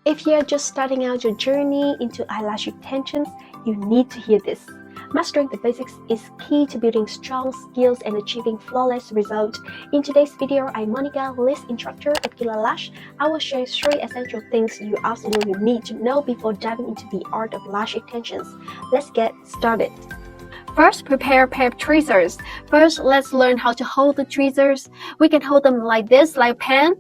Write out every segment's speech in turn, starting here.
If you're just starting out your journey into eyelash extensions, you need to hear this. Mastering the basics is key to building strong skills and achieving flawless results. In today's video, I'm Monica, Lash instructor at Lash. I will share 3 essential things you absolutely need to know before diving into the art of lash extensions. Let's get started. First, prepare pair of tweezers. First, let's learn how to hold the tweezers. We can hold them like this, like a pen.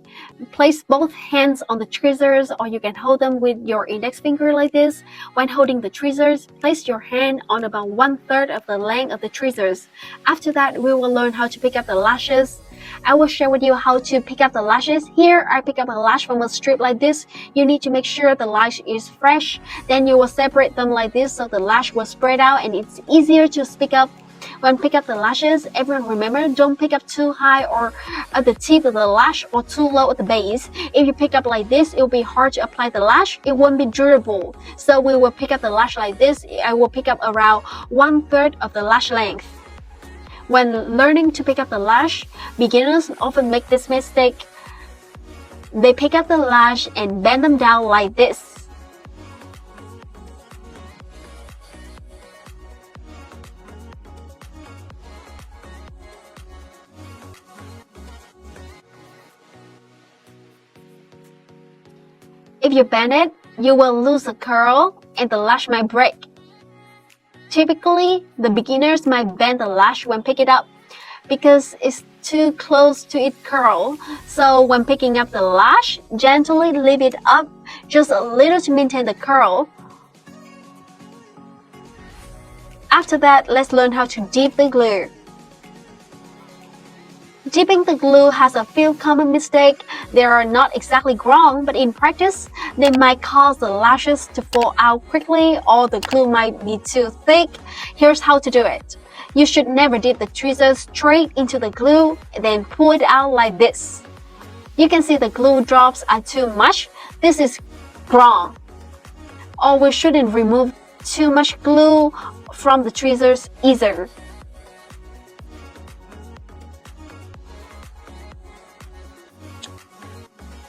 Place both hands on the tweezers, or you can hold them with your index finger like this. When holding the tweezers, place your hand on about 1/3 of the length of the tweezers. After that, we will learn how to pick up the lashes. I will share with you how to pick up the lashes. Here, I pick up a lash from a strip like this. You need to make sure the lash is fresh. Then you will separate them like this so the lash will spread out and it's easier to pick up. When pick up the lashes, everyone remember, don't pick up too high or at the tip of the lash or too low at the base. If you pick up like this, it will be hard to apply the lash. It won't be durable. So we will pick up the lash like this. I will pick up around 1/3 of the lash length. When learning to pick up the lash, beginners often make this mistake. They pick up the lash and bend them down like this. If you bend it, you will lose the curl and the lash might break. Typically, the beginners might bend the lash when pick it up because it's too close to its curl. So when picking up the lash, gently lift it up just a little to maintain the curl. After that, let's learn how to dip the glue. Dipping the glue has a few common mistakes. They are not exactly wrong, but in practice, they might cause the lashes to fall out quickly or the glue might be too thick. Here's how to do it. You should never dip the tweezers straight into the glue and then pull it out like this. You can see the glue drops are too much. This is wrong. Or we shouldn't remove too much glue from the tweezers either.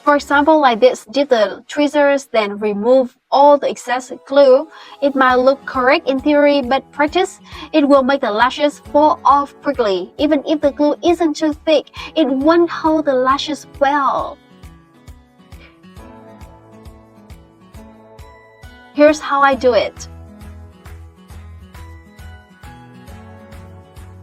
For example, like this, dip the tweezers, then remove all the excess glue. It might look correct in theory, but practice, it will make the lashes fall off quickly. Even if the glue isn't too thick, it won't hold the lashes well. Here's how I do it.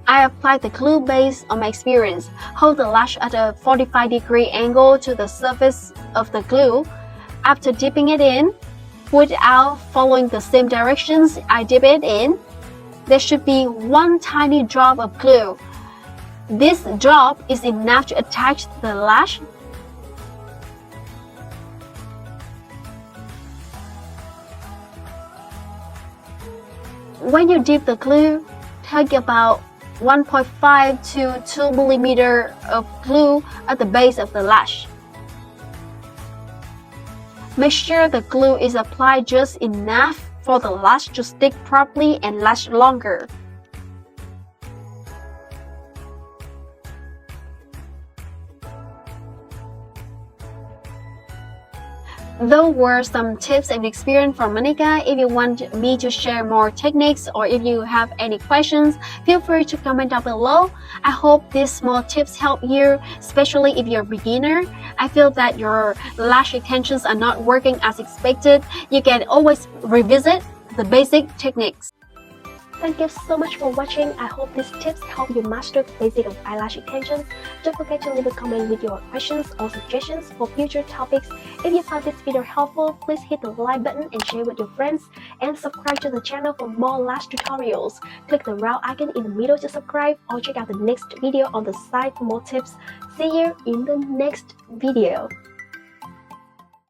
I apply the glue based on my experience. Hold the lash at a 45-degree angle to the surface of the glue. After dipping it in, pull it out following the same directions I dip it in. There should be one tiny drop of glue. This drop is enough to attach the lash. When you dip the glue, take about 1.5 to 2 millimeters of glue at the base of the lash. Make sure the glue is applied just enough for the lash to stick properly and last longer. Those were some tips and experience from Monica. If you want me to share more techniques or if you have any questions, feel free to comment down below. I hope these small tips help you, especially if you're a beginner. I feel that your lash extensions are not working as expected. You can always revisit the basic techniques. Thank you so much for watching. I hope these tips help you master the basics of eyelash extensions. Don't forget to leave a comment with your questions or suggestions for future topics. If you found this video helpful, please hit the like button and share with your friends. And subscribe to the channel for more lash tutorials. Click the round icon in the middle to subscribe or check out the next video on the side for more tips. See you in the next video.